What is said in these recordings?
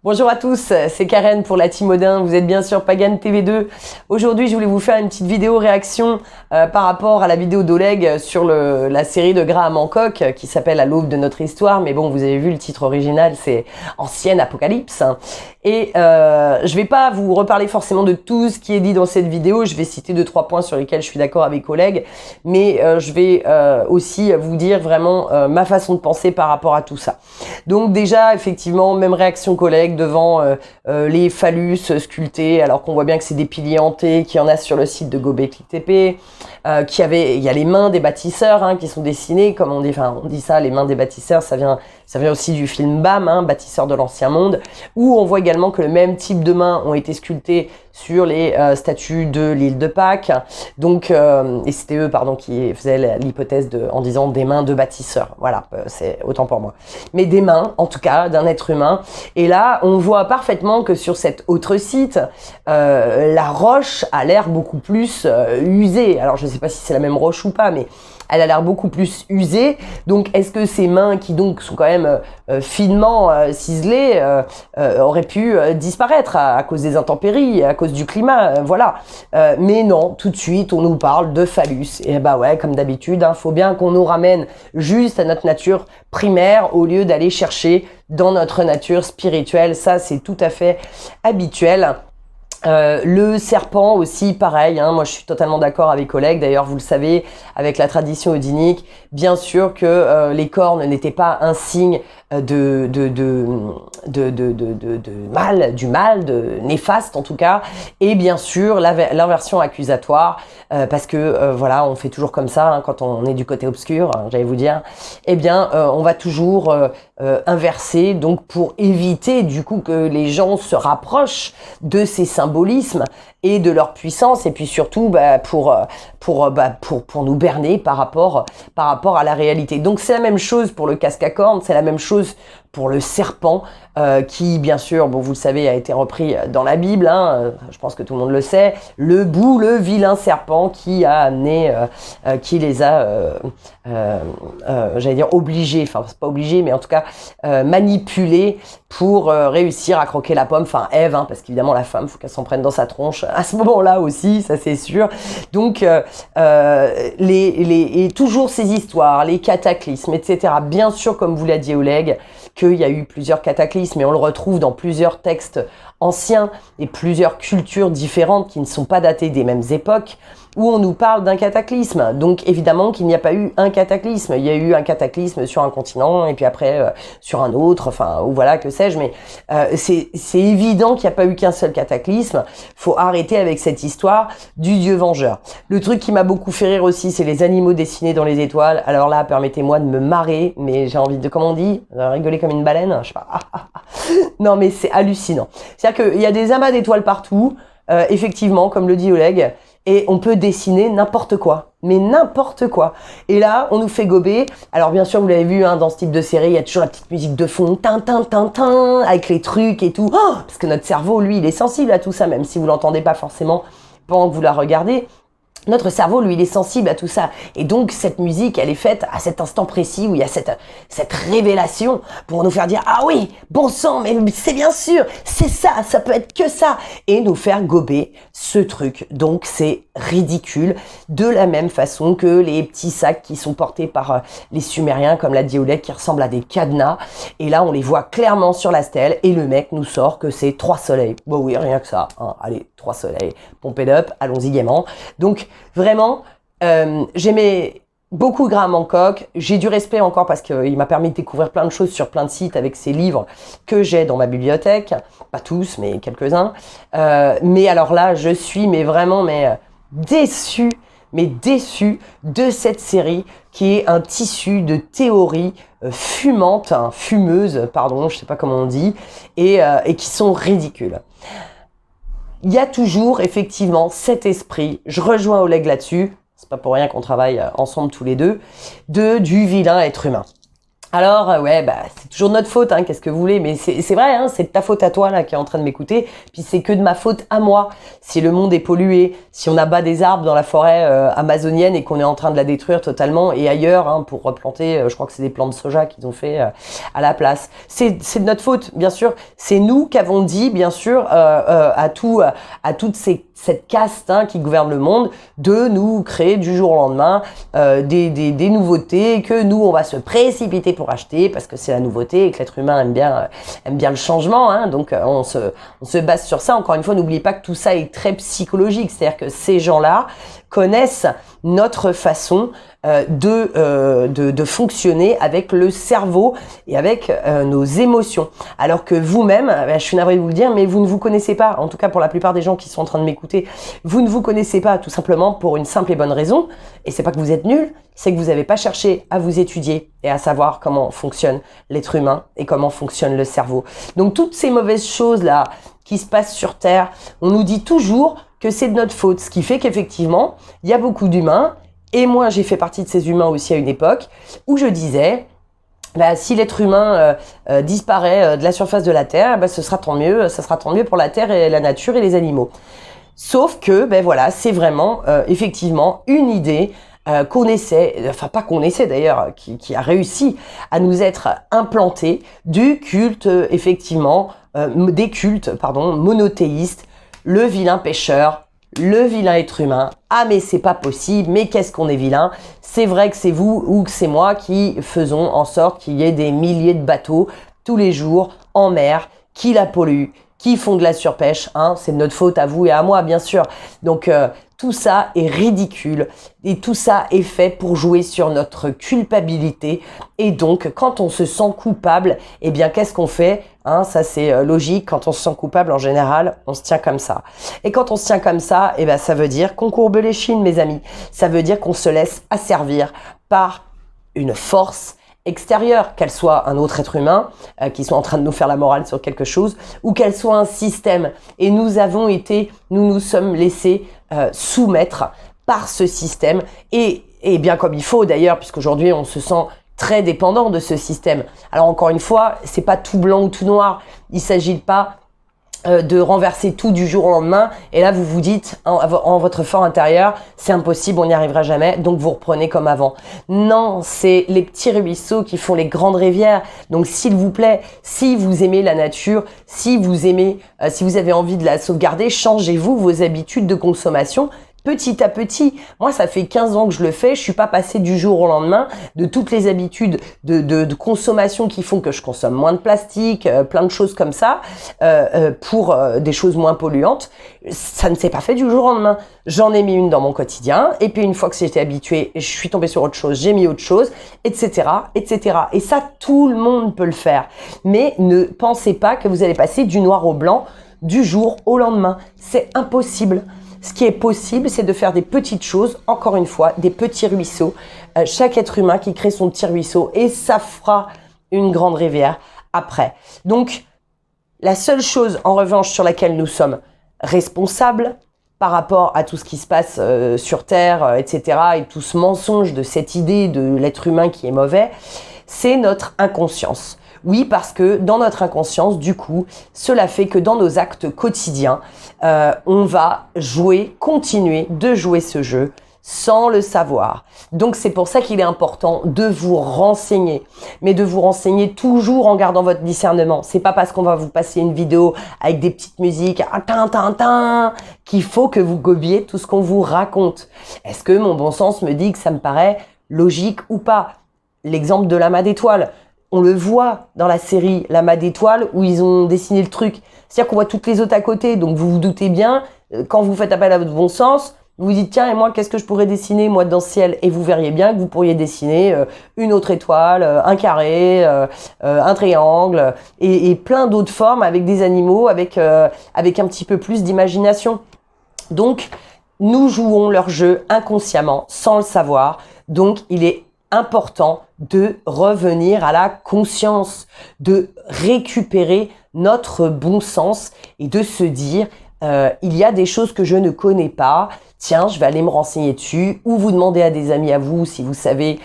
Bonjour à tous, c'est Karen pour la Team Odin, vous êtes bien sûr Pagan TV2. Aujourd'hui, je voulais vous faire une petite vidéo réaction par rapport à la vidéo d'Oleg sur la série de Graham Hancock qui s'appelle À l'aube de notre histoire. Mais bon, vous avez vu le titre original, c'est Ancienne Apocalypse. Et je vais pas vous reparler forcément de tout ce qui est dit dans cette vidéo, je vais citer 2-3 points sur lesquels je suis d'accord avec Oleg, mais je vais aussi vous dire vraiment ma façon de penser par rapport à tout ça. Donc déjà, effectivement, même réaction qu'Oleg devant les phallus sculptés, alors qu'on voit bien que c'est des piliers hantés, qu'il y en a sur le site de Göbekli Tepe, il y a les mains des bâtisseurs qui sont dessinées, comme on dit ça, les mains des bâtisseurs, ça vient aussi du film BAM, Bâtisseurs de l'Ancien Monde, où on voit également que le même type de mains ont été sculptées sur les statues de l'île de Pâques, donc, et c'était eux, qui faisaient l'hypothèse en disant des mains de bâtisseurs, voilà, c'est autant pour moi. Mais des mains, en tout cas, d'un être humain, et là, on voit parfaitement que sur cet autre site, la roche a l'air beaucoup plus usée. Alors, je ne sais pas si c'est la même roche ou pas, mais elle a l'air beaucoup plus usée. Donc, est-ce que ces mains qui donc sont quand même finement ciselées auraient pu disparaître à cause des intempéries, à cause du climat, voilà. Mais non, tout de suite, on nous parle de phallus. Et bah ouais, comme d'habitude, faut bien qu'on nous ramène juste à notre nature primaire au lieu d'aller chercher dans notre nature spirituelle. Ça, c'est tout à fait habituel. Le serpent aussi, pareil, moi je suis totalement d'accord avec Oleg, d'ailleurs vous le savez, avec la tradition odinique, bien sûr que les cornes n'étaient pas un signe de mal, du mal, de néfaste en tout cas, et bien sûr l'inversion accusatoire, parce que voilà, on fait toujours comme ça quand on est du côté obscur, j'allais vous dire, eh bien on va toujours inverser, donc pour éviter du coup que les gens se rapprochent de ces symbolismes et de leur puissance, et puis surtout pour nous berner par rapport à la réalité. Donc c'est la même chose pour le casque à cornes, c'est la même chose pour le serpent, qui bien sûr, bon vous le savez, a été repris dans la Bible, je pense que tout le monde le sait, le vilain serpent qui a amené, qui les a, j'allais dire obligés, enfin c'est pas obligé, mais en tout cas manipulés pour réussir à croquer la pomme, enfin Ève, parce qu'évidemment la femme, faut qu'elle s'en prenne dans sa tronche à ce moment-là aussi, ça c'est sûr. Donc et toujours ces histoires, les cataclysmes, etc. Bien sûr, comme vous l'a dit Oleg, qu'il y a eu plusieurs cataclysmes, et on le retrouve dans plusieurs textes anciens et plusieurs cultures différentes qui ne sont pas datées des mêmes époques, où on nous parle d'un cataclysme. Donc évidemment qu'il n'y a pas eu un cataclysme, il y a eu un cataclysme sur un continent et puis après sur un autre, ou voilà, que sais-je, mais c'est évident qu'il n'y a pas eu qu'un seul cataclysme. Faut arrêter avec cette histoire du dieu vengeur. Le truc qui m'a beaucoup fait rire aussi, c'est les animaux dessinés dans les étoiles. Alors là, permettez-moi de me marrer, mais j'ai envie de, comment on dit, rigoler comme une baleine, je sais pas. Non mais c'est hallucinant. C'est-à-dire qu'il y a des amas d'étoiles partout, effectivement, comme le dit Oleg, et on peut dessiner n'importe quoi, mais n'importe quoi. Et là, on nous fait gober. Alors bien sûr, vous l'avez vu, dans ce type de série, il y a toujours la petite musique de fond, avec les trucs et tout. Oh, parce que notre cerveau, lui, il est sensible à tout ça, même si vous l'entendez pas forcément pendant que vous la regardez. Notre cerveau, lui, il est sensible à tout ça. Et donc, cette musique, elle est faite à cet instant précis où il y a cette révélation pour nous faire dire « Ah oui, bon sang, mais c'est bien sûr, c'est ça, ça peut être que ça !» et nous faire gober ce truc. Donc, c'est ridicule. De la même façon que les petits sacs qui sont portés par les Sumériens, comme l'a dit Oleg, qui ressemblent à des cadenas. Et là, on les voit clairement sur la stèle et le mec nous sort que c'est 3 soleils. Bon oui, rien que ça. Allez, 3 soleils. Pompez up, allons-y gaiement. Donc, vraiment, j'aimais beaucoup Graham Hancock. J'ai du respect encore parce qu'il m'a permis de découvrir plein de choses sur plein de sites avec ses livres que j'ai dans ma bibliothèque. Pas tous, mais quelques-uns. Mais alors là, je suis vraiment déçu de cette série qui est un tissu de théories fumeuses, pardon, je sais pas comment on dit, et qui sont ridicules. Il y a toujours effectivement cet esprit, je rejoins Oleg là-dessus, c'est pas pour rien qu'on travaille ensemble tous les deux, du vilain être humain. Alors, ouais, bah, c'est toujours de notre faute, hein, qu'est-ce que vous voulez, mais c'est vrai, hein, c'est de ta faute à toi, là, qui est en train de m'écouter, puis c'est que de ma faute à moi. Si le monde est pollué, si on abat des arbres dans la forêt amazonienne et qu'on est en train de la détruire totalement, et ailleurs, hein, pour replanter, je crois que c'est des plants de soja qu'ils ont fait à la place. C'est de notre faute, bien sûr. C'est nous qui avons dit, bien sûr, à toute cette caste hein, qui gouverne le monde, de nous créer du jour au lendemain des nouveautés, que nous, on va se précipiter pour acheter parce que c'est la nouveauté et que l'être humain aime bien le changement. Hein, donc, on se base sur ça. Encore une fois, n'oubliez pas que tout ça est très psychologique. C'est-à-dire que ces gens-là connaissent notre façon de fonctionner avec le cerveau et avec nos émotions. Alors que vous-même, je suis navrée de vous le dire, mais vous ne vous connaissez pas. En tout cas, pour la plupart des gens qui sont en train de m'écouter, vous ne vous connaissez pas tout simplement pour une simple et bonne raison. Et c'est pas que vous êtes nul, c'est que vous n'avez pas cherché à vous étudier et à savoir comment fonctionne l'être humain et comment fonctionne le cerveau. Donc toutes ces mauvaises choses-là qui se passent sur Terre, on nous dit toujours que c'est de notre faute. Ce qui fait qu'effectivement, il y a beaucoup d'humains, et moi j'ai fait partie de ces humains aussi à une époque, où je disais, bah, si l'être humain disparaît de la surface de la Terre, bah, ce sera tant mieux, ça sera tant mieux pour la Terre et la nature et les animaux. Sauf que, ben voilà, c'est vraiment effectivement une idée qu'on essaie, enfin pas qu'on essaie d'ailleurs, qui a réussi à nous être implanté du culte, effectivement, des cultes, pardon, monothéistes, le vilain pécheur, le vilain être humain. Ah mais c'est pas possible, mais qu'est-ce qu'on est vilain. C'est vrai que c'est vous ou que c'est moi qui faisons en sorte qu'il y ait des milliers de bateaux tous les jours en mer qui la polluent, qui font de la surpêche, hein, c'est de notre faute à vous et à moi, bien sûr. Donc, tout ça est ridicule et tout ça est fait pour jouer sur notre culpabilité. Et donc, quand on se sent coupable, eh bien, qu'est-ce qu'on fait hein, ça, c'est logique. Quand on se sent coupable, en général, on se tient comme ça. Et quand on se tient comme ça, eh bien, ça veut dire qu'on courbe les chines, mes amis. Ça veut dire qu'on se laisse asservir par une force extérieure, qu'elle soit un autre être humain qui soit en train de nous faire la morale sur quelque chose, ou qu'elle soit un système. Et nous nous sommes laissés soumettre par ce système, et bien comme il faut d'ailleurs, puisqu'aujourd'hui on se sent très dépendant de ce système. Alors encore une fois, c'est pas tout blanc ou tout noir. Il s'agit pas de renverser tout du jour au lendemain, et là vous vous dites en votre fort intérieur, c'est impossible, on n'y arrivera jamais, donc vous reprenez comme avant. Non, c'est les petits ruisseaux qui font les grandes rivières. Donc s'il vous plaît, si vous aimez la nature, si vous avez envie de la sauvegarder, changez-vous vos habitudes de consommation petit à petit. Moi, ça fait 15 ans que je le fais. Je suis pas passée du jour au lendemain de toutes les habitudes de consommation qui font que je consomme moins de plastique, plein de choses comme ça, pour des choses moins polluantes. Ça ne s'est pas fait du jour au lendemain. J'en ai mis une dans mon quotidien, et puis une fois que j'étais habituée, je suis tombée sur autre chose, j'ai mis autre chose, etc., etc. Et ça, tout le monde peut le faire. Mais ne pensez pas que vous allez passer du noir au blanc du jour au lendemain. C'est impossible. Ce qui est possible, c'est de faire des petites choses, encore une fois, des petits ruisseaux. Chaque être humain qui crée son petit ruisseau, et ça fera une grande rivière après. Donc, la seule chose, en revanche, sur laquelle nous sommes responsables par rapport à tout ce qui se passe sur Terre, etc., et tout ce mensonge de cette idée de l'être humain qui est mauvais, c'est notre inconscience. Oui, parce que dans notre inconscience, du coup, cela fait que dans nos actes quotidiens, on va continuer de jouer ce jeu sans le savoir. Donc c'est pour ça qu'il est important de vous renseigner, mais de vous renseigner toujours en gardant votre discernement. C'est pas parce qu'on va vous passer une vidéo avec des petites musiques qu'il faut que vous gobiez tout ce qu'on vous raconte. Est-ce que mon bon sens me dit que ça me paraît logique ou pas? L'exemple de l'amas d'étoiles. On le voit dans la série L'amas d'étoiles où ils ont dessiné le truc. C'est-à-dire qu'on voit toutes les autres à côté. Donc vous vous doutez bien, quand vous faites appel à votre bon sens, vous vous dites tiens, et moi qu'est-ce que je pourrais dessiner moi dans le ciel? Et vous verriez bien que vous pourriez dessiner une autre étoile, un carré, un triangle et plein d'autres formes avec des animaux, avec un petit peu plus d'imagination. Donc nous jouons leur jeu inconsciemment sans le savoir. Donc il est important de revenir à la conscience, de récupérer notre bon sens et de se dire il y a des choses que je ne connais pas. Tiens, je vais aller me renseigner dessus, ou vous demandez à des amis à vous, si vous savez,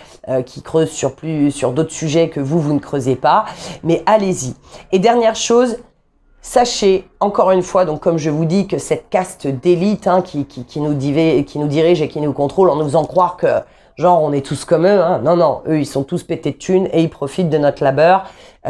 qui creusent sur d'autres sujets que vous ne creusez pas. Mais allez-y. Et dernière chose, sachez, encore une fois, donc comme je vous dis, que cette caste d'élite qui nous dirige et qui nous contrôle en nous faisant croire que, genre, on est tous comme eux. Hein. Non, eux, ils sont tous pétés de thunes et ils profitent de notre labeur.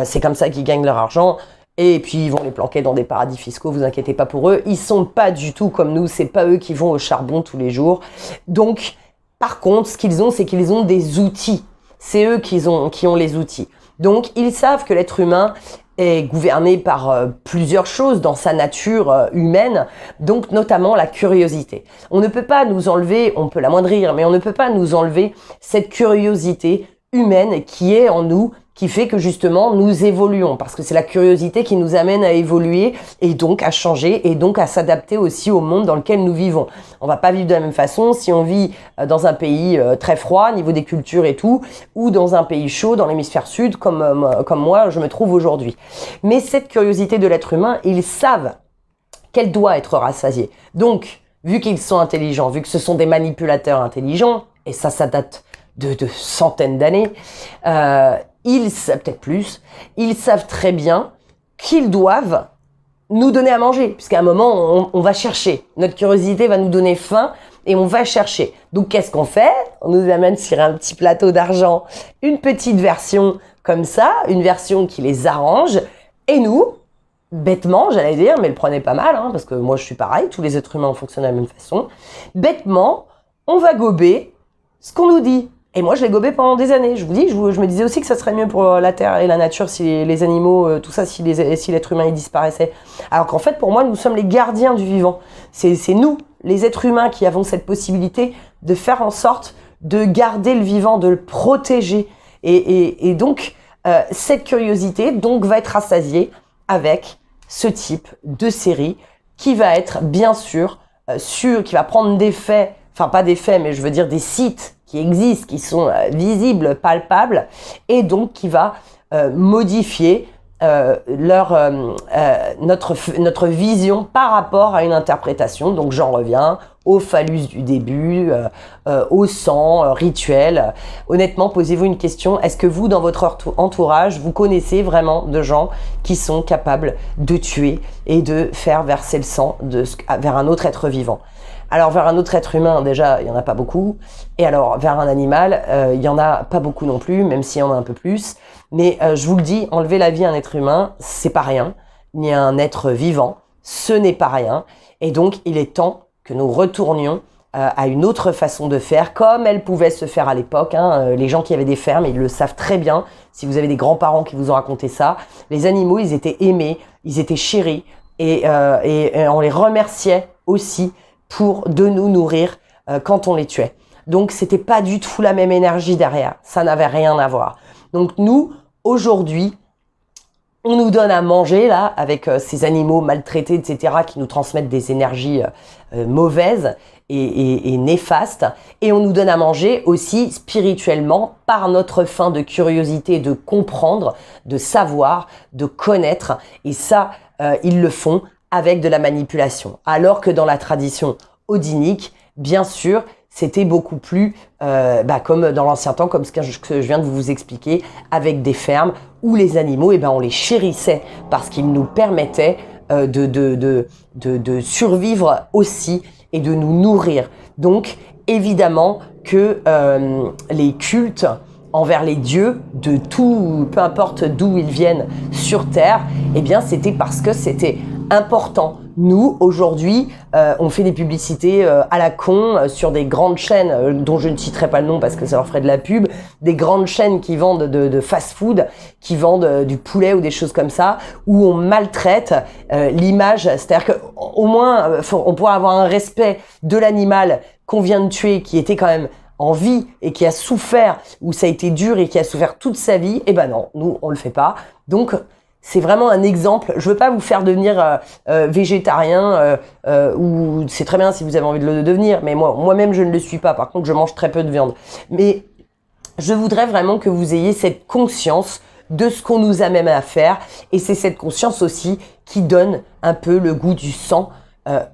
C'est comme ça qu'ils gagnent leur argent. Et puis, ils vont les planquer dans des paradis fiscaux, vous inquiétez pas pour eux. Ils sont pas du tout comme nous, c'est pas eux qui vont au charbon tous les jours. Donc, par contre, ce qu'ils ont, c'est qu'ils ont des outils. C'est eux qui ont les outils. Donc, ils savent que l'être humain est gouverné par plusieurs choses dans sa nature humaine, donc notamment la curiosité. On ne peut pas nous enlever, on peut l'amoindrir, mais on ne peut pas nous enlever cette curiosité humaine qui est en nous, qui fait que justement nous évoluons, parce que c'est la curiosité qui nous amène à évoluer et donc à changer et donc à s'adapter aussi au monde dans lequel nous vivons. On va pas vivre de la même façon si on vit dans un pays très froid, niveau des cultures et tout, ou dans un pays chaud, dans l'hémisphère sud, comme moi je me trouve aujourd'hui. Mais cette curiosité de l'être humain, ils savent qu'elle doit être rassasiée. Donc, vu qu'ils sont intelligents, vu que ce sont des manipulateurs intelligents, et ça date de centaines d'années, ils savent peut-être plus, ils savent très bien qu'ils doivent nous donner à manger, puisqu'à un moment, on va chercher. Notre curiosité va nous donner faim et on va chercher. Donc, qu'est-ce qu'on fait? On nous amène sur un petit plateau d'argent une petite version comme ça, une version qui les arrange. Et nous, bêtement, j'allais dire, mais le prenez pas mal, hein, parce que moi, je suis pareil, tous les êtres humains fonctionnent de la même façon. Bêtement, on va gober ce qu'on nous dit. Et moi, je l'ai gobé pendant des années. Je vous dis, je me disais aussi que ça serait mieux pour la terre et la nature si les animaux, tout ça, si l'être humain il disparaissait. Alors qu'en fait, pour moi, nous sommes les gardiens du vivant. C'est nous, les êtres humains, qui avons cette possibilité de faire en sorte de garder le vivant, de le protéger. Et donc, cette curiosité donc va être rassasiée avec ce type de série qui va être bien sûr qui va prendre des faits, enfin pas des faits, mais je veux dire des sites qui existent, qui sont visibles, palpables, et donc qui va modifier notre vision par rapport à une interprétation. Donc j'en reviens au phallus du début, au sang rituel. Honnêtement, posez-vous une question. Est-ce que vous, dans votre entourage, vous connaissez vraiment de gens qui sont capables de tuer et de faire verser le sang vers un autre être vivant? Alors, vers un autre être humain, déjà, il n'y en a pas beaucoup. Et alors, vers un animal, il n'y en a pas beaucoup non plus, même s'il y en a un peu plus. Mais je vous le dis, enlever la vie à un être humain, c'est pas rien. Ni à un être vivant, ce n'est pas rien. Et donc, il est temps que nous retournions à une autre façon de faire, comme elle pouvait se faire à l'époque. Les gens qui avaient des fermes, ils le savent très bien. Si vous avez des grands-parents qui vous ont raconté ça, les animaux, ils étaient aimés, ils étaient chéris. Et on les remerciait aussi de nous nourrir quand on les tuait. Donc, c'était pas du tout la même énergie derrière. Ça n'avait rien à voir. Donc, nous, aujourd'hui, on nous donne à manger, là, avec ces animaux maltraités, etc., qui nous transmettent des énergies mauvaises et néfastes. Et on nous donne à manger aussi spirituellement par notre faim de curiosité, de comprendre, de savoir, de connaître. Et ça, ils le font avec de la manipulation. Alors que dans la tradition odinique, bien sûr, c'était beaucoup plus comme dans l'ancien temps, comme ce que je viens de vous expliquer, avec des fermes où les animaux, on les chérissait parce qu'ils nous permettaient de survivre aussi et de nous nourrir. Donc, évidemment que les cultes envers les dieux de tout, peu importe d'où ils viennent sur Terre, c'était parce que c'était important. Nous, aujourd'hui, on fait des publicités à la con sur des grandes chaînes dont je ne citerai pas le nom parce que ça leur ferait de la pub, des grandes chaînes qui vendent de fast-food, qui vendent du poulet ou des choses comme ça, où on maltraite l'image. C'est-à-dire qu'au moins, on pourra avoir un respect de l'animal qu'on vient de tuer, qui était quand même en vie et qui a souffert, où ça a été dur et qui a souffert toute sa vie. Non, nous, on le fait pas. Donc, c'est vraiment un exemple. Je veux pas vous faire devenir végétarien ou c'est très bien si vous avez envie de le devenir, mais moi-même je ne le suis pas. Par contre, je mange très peu de viande. Mais je voudrais vraiment que vous ayez cette conscience de ce qu'on nous amène à faire, et c'est cette conscience aussi qui donne un peu le goût du sang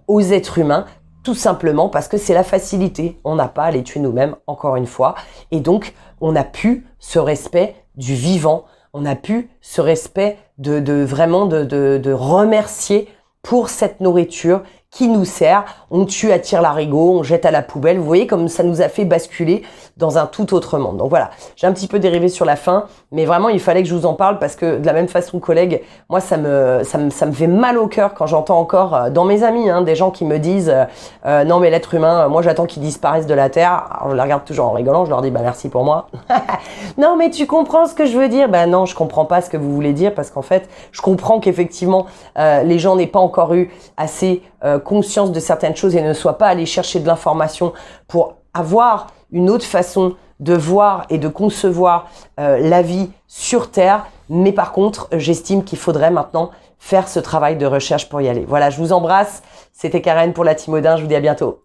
aux êtres humains, tout simplement parce que c'est la facilité. On n'a pas à les tuer nous-mêmes, encore une fois. Et donc, on a pu ce respect du vivant, on a pu ce respect vraiment de remercier pour cette nourriture qui nous sert. On tue à tire-larigot, on jette à la poubelle. Vous voyez comme ça nous a fait basculer dans un tout autre monde. Donc voilà, j'ai un petit peu dérivé sur la fin, mais vraiment il fallait que je vous en parle parce que de la même façon, collègues, moi ça me fait mal au cœur quand j'entends encore dans mes amis des gens qui me disent non mais l'être humain, moi j'attends qu'il disparaisse de la Terre. Alors, je les regarde toujours en rigolant, je leur dis bah merci pour moi. Non mais tu comprends ce que je veux dire? Bah non, je comprends pas ce que vous voulez dire parce qu'en fait, je comprends qu'effectivement les gens n'aient pas encore eu assez conscience de certaines choses et ne soient pas allés chercher de l'information pour avoir une autre façon de voir et de concevoir la vie sur Terre. Mais par contre, j'estime qu'il faudrait maintenant faire ce travail de recherche pour y aller. Voilà, je vous embrasse. C'était Karen pour la Team Odin. Je vous dis à bientôt.